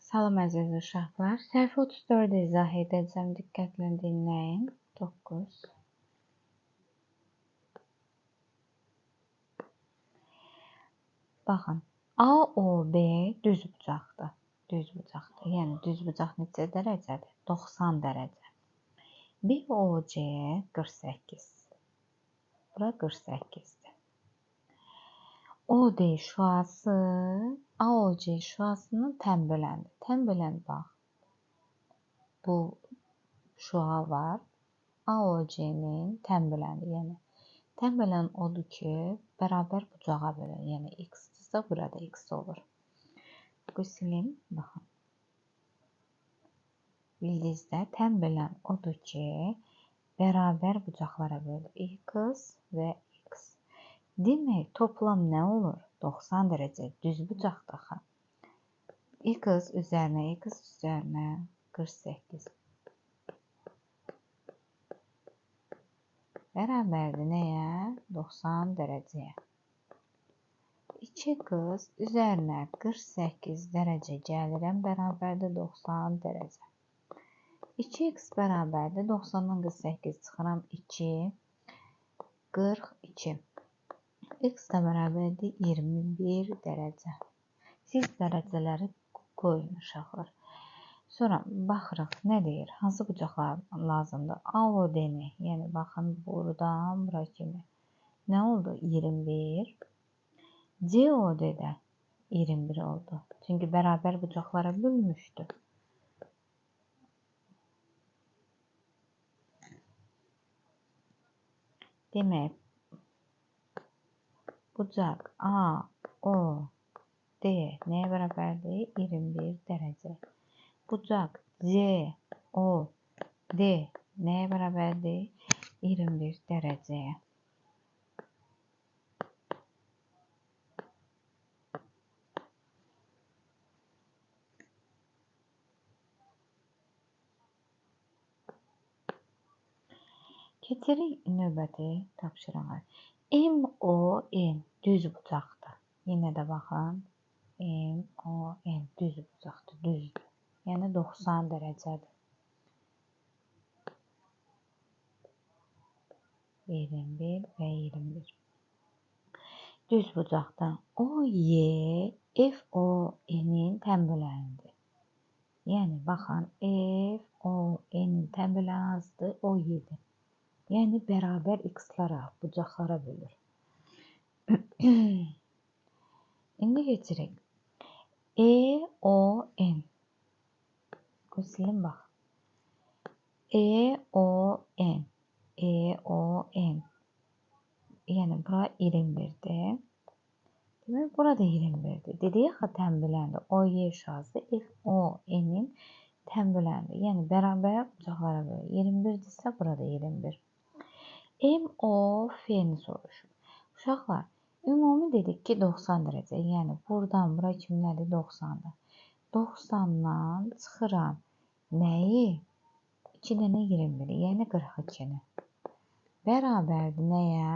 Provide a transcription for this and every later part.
Salam əziz uşaqlar. Səhifə 34-ü izah edəcəm. Diqqətlə dinləyin. 9. Baxın. AOB düzbucaqdır. Düzbucaqdır. Yəni düzbucaq neçə dərəcədir? 90 dərəcə. BOC 48. Bura 48-dir. OD şüası AOC şüasının tənböləndir. Tənbölən bax. Bu şüa var. AOC-nin tənböləni, yəni tənbölən odur ki, bərabər bucağa bölür. Yəni x-dirsə burada x olur. Bu silim, baxın. Bildizdə tənbölən odur ki, bərabər bucaqlara bölür. X və x. Demək, toplam nə olur? 90 dərəcə düzbucaqdır axı. X üzərinə 48. Bərabərdir nəyə? 90 dərəcəyə. 2x üzərinə 48 dərəcə gəlirəm, bərabərdir 90 dərəcə. 2x bərabərdir 90-dan 48 çıxıram 2, 42. X da bərabərdir 21 dərəcə. Siz dərəcələri qoyun uşaqlar. Sonra baxırıq, nə deyir? Hansı bucaqlar lazımdır? AOD-ni, yəni baxın buradan bura kimi. Nə oldu? 21. COD-də 21 oldu. Çünki bərabər bucaqlara bölmüşdü. Demək, bucaq AOD nəyə bərabərdir? 21 dərəcə. Bucaq COD nəyə bərabərdir? 21 dərəcəyə. Keçirik növbəti tapşırığa. MON düz bucaqdır. Yenə də baxın. MON düz bucaqdır, düzdür. Yəni 90 dərəcədir. 21 və 21. Düz bucaqdan OY FON-in tənbölənidir. Yəni baxın, FON-in tənböləni azdır, OY-dir. Yəni bərabər x-lara, bucaqlara bölür. İndi keçirik. EON. Silim bax. EON. EON. Yəni bura 21-dir. Demək, burada 21-dir. Dedik axı tənböləndir. OY şüası FON-in tənböləndir. Yəni bərabər bucaqlara bölür. 21-dirsə burada 21. MOF-ni soruşur. Uşaqlar, ümumi dedik ki 90 dərəcə. Yəni buradan bura kimi nədir? 90-dır. 90-dan çıxıram. Nəyi? 2 dənə 21, yəni 42-ni. Bərabərdir nəyə?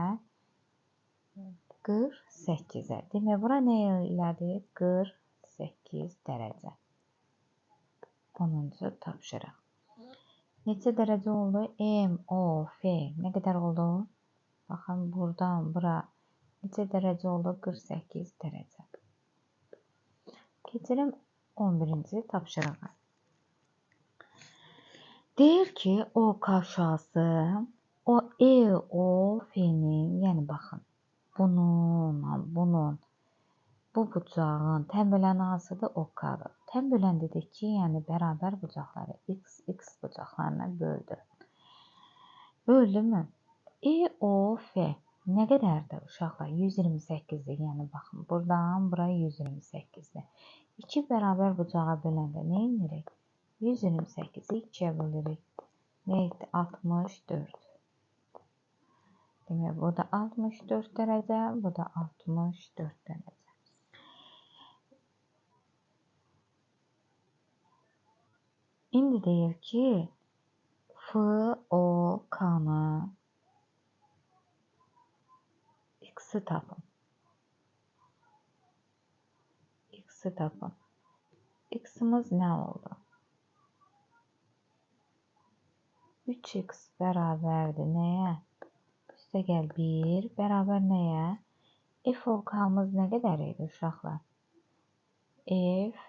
48-ə. Demək, bura nə elədir? 48 dərəcə. 10-cu tapşırıq. Neçə dərəcə oldu? MOF nə qədər oldu? Baxın, buradan bura neçə dərəcə oldu? 48 dərəcə. Keçirim 11-ci tapşırığa. Deyir ki, OK şüası o EOF-nin, yəni baxın, bunun, bu bucağın tənböləni hansıdır? OK'dır. Tənbölən dedik ki, yəni bərabər bucaqları x bucaqlarına böldü. Böldü mü? EOF nə qədərdir uşaqlar? 128-dir. Yəni baxın, buradan bura 128-dir. 2 bərabər bucağa böləndə nə edirik? 128-i 2-yə bölürük. Nə etdi? 64. Demək, bu da 64 dərəcə, bu da 64 dərəcə. İndi deyir ki, FOK-nı x-i tapın. X X-imiz nə oldu? 3x bərabərdir nəyə? Üstəgəl 1 bərabər nəyə? F OK-mız nə qədər idi uşaqlar? F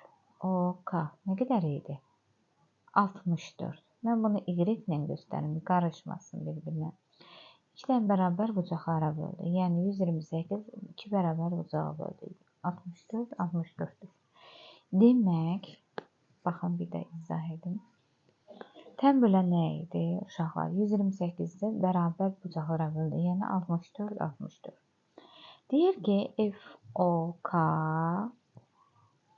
OK nə qədər idi? 64. Mən bunu Y ilə göstərim, qarışmasın bir-birinə. 2-dən bərabər bucaqlara böldü. Yəni 128 2 bərabər bucağa böldü. 64, 64'dür. Demək, baxın bir də izah edim. Tən bölən nə idi uşaqlar? 128-də bərabər bucaqlara böldü. Yəni 64, 64. Deyir ki, FOK,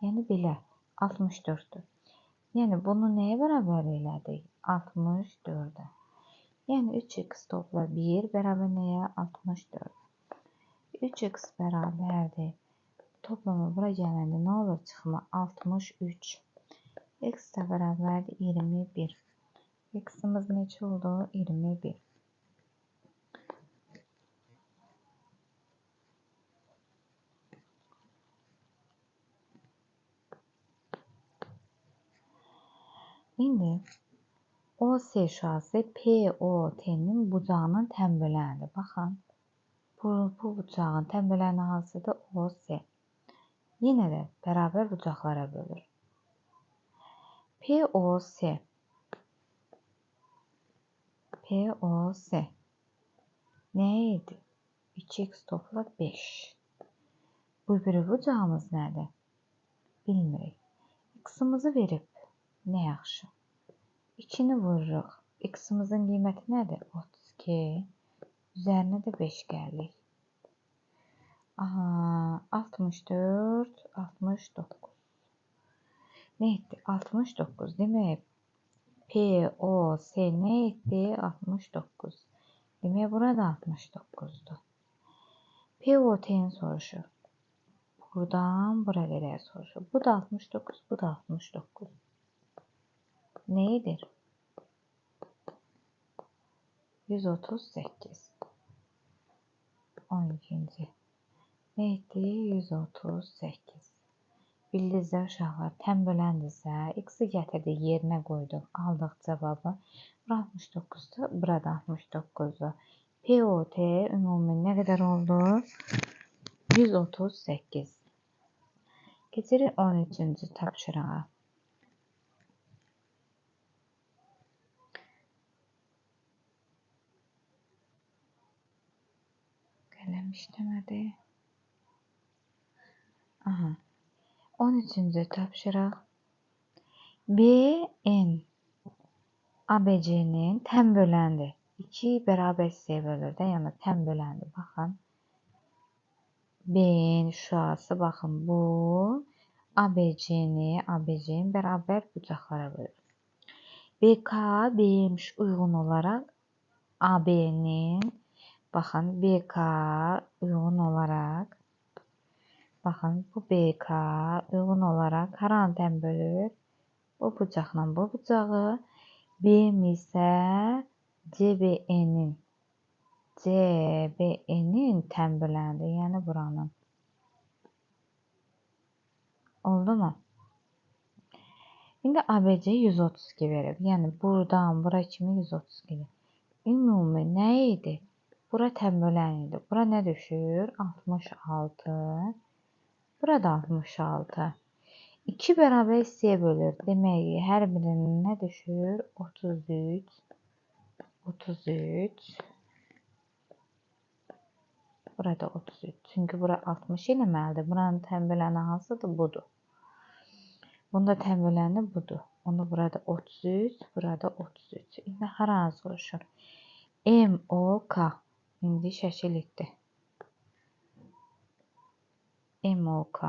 yəni belə, 64'dür. Yəni bunu nəyə bərabər elədik? 64'ə. Yəni 3x topla 1 bərabər nəyə? 64. 3x bərabərdir. Toplamı bura gələndə nə olur? Çıxma 63. X də bərabərdir 21. X-imiz neçə oldu? 21. İndi OS şüası POT-nin bucağının tən bölənidir. Baxın, bu bucağın tən böləni hansıdır? OS. Yenə də bərabər bucaqlara bölür. POS nə idi? 3x topla 5. Bu biri bucağımız nədir? Bilmirik. X-imizi verib. Nə yaxşı. 2-ni vururuq. X-imizin qiyməti nədir? 32. Üzərinə də 5 gəlirik. 64, 69. Nə etdi? 69. Demək, POS nə etdi? 69. Demək, burada 69'dur. POT-ni soruşur. Buradan bura qədər soruşur. Bu da 69, bu da 69. Nə edir? 138. 12-ci. Nə etdi? 138. Bildinizsə uşaqlar, tən böləndirsə, x-i gətirdik, yerinə qoyduq, aldıq cavabı. Bura 69'dur, burada 69'dur. POT ümumi nə qədər oldu? 138. Keçirik 13-cü tapşırığa. Qələm işləmədi. 13-cü tapşırıq. BN ABC-nin tən böləndir. 2 bərabər hissəyə bölür də, yəni tən böləndir. Baxın. BN şüası, baxın, bu ABC-nin bərabər bucaqlara bölür. BK, BMş uyğun olaraq AB-nin, baxın, BK uyğun olaraq, baxın, bu BK uyğun olaraq haranı tən bölür? Bu bucaqla bu bucağı. BM isə CBN-in tən böləndir, yəni buranın. Oldu mu? İndi ABC 132 verib. Yəni buradan bura kimi 132. Ümumi nə idi? Bura tən bölən idi. Bura nə düşür? 66. Burada 66. 2 bərabər hissəyə bölür. Demək, hər birinin nə düşür? 33. 33. Burada 33. Çünki bura 60 eləməlidir. Buranın tən böləni hansıdır? Budur. Bunda tən böləni budur. Onda burada 33, burada 33. İndi haranı soruşur? MOK. İndi şəkil etdi. MOK.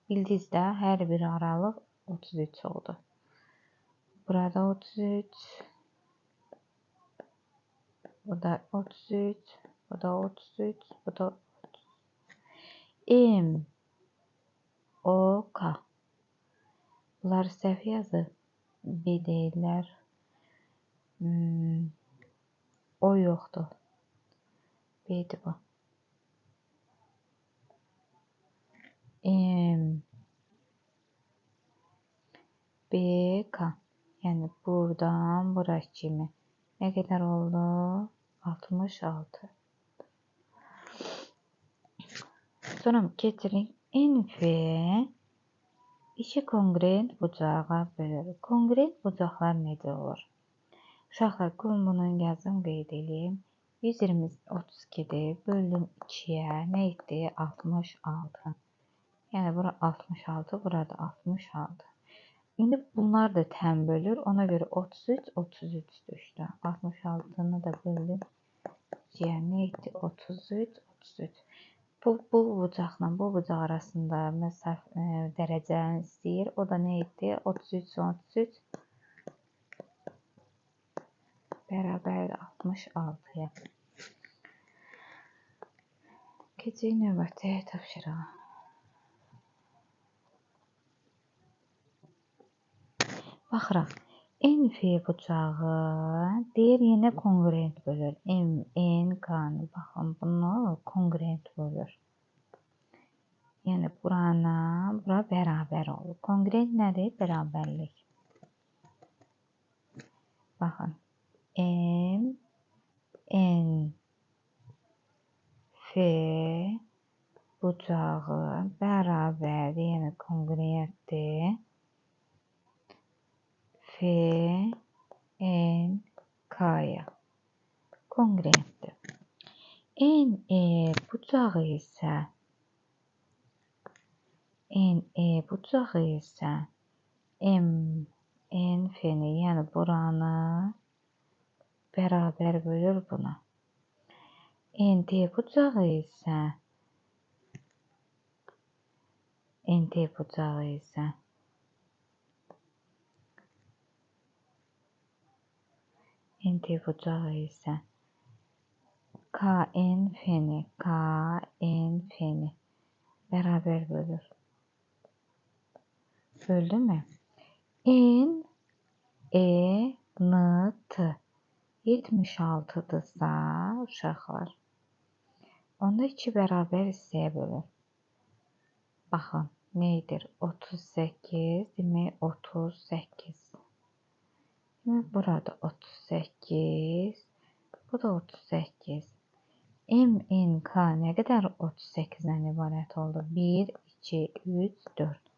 Bildiniz də, hər bir aralıq 33 oldu. Burada 33. Burada 33. Burada 33. Burada 33. MOK. Bunlar səhv yazır. B deyirlər. O yoxdur. B'dir bu. BK. Yəni buradan bura kimi. Nə qədər oldu? 66. Sonra keçirik NF iki kongruent bucağa bölür. Kongruent bucaqlar necə olur? Uşaqlar, qoyun bunun yazım qeyd edeyim. 120-32-dir. Böldüm 2-yə. Nə etdi? 66. Yəni bura 66, burada 66. İndi bunlar da tən bölür. Ona görə 33, 33 düşdü. 66-nı da böldüm. Yəni etdi? 33, 33. Bu bucaqla bu bucaq arasında məsafə dərəcəni istəyir. O da nə etdi? 33, 33 bərabər 66-ya. Keçək növbəti tapşırığa. Baxıraq. NF bucağı deyir yenə kongruent bölür. NK-nı baxın bunu kongruent bölür. Yəni bura bərabər olur. Kongruent nədir? Bərabərlik. Baxın. M, N, F bucağı bərabərdir. Yəni kongruentdir. F, N, K-ya. Kongruentdir. NE bucağı isə NF-ni, yəni buranı bərabər bölür buna. NT bucağı isə KNF-ni bərabər bölür. Böldü mü? N, E, N, T 76-dırsa uşaqlar. Onda 2 bərabər hissəyə bölür. Baxın, nə edir? 38, demək 38. Demək burada 38, bu da 38. MNK nə qədər 38-dən ibarət oldu? 1, 2, 3, 4.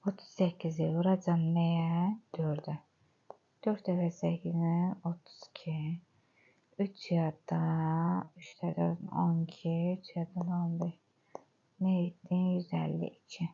38-i vuracam nəyə? 4-ə. 4 dəfə 8-dən 32. 3 yadda, 3 də 4, 12, 3 yadda 15. Nə etdin? 152.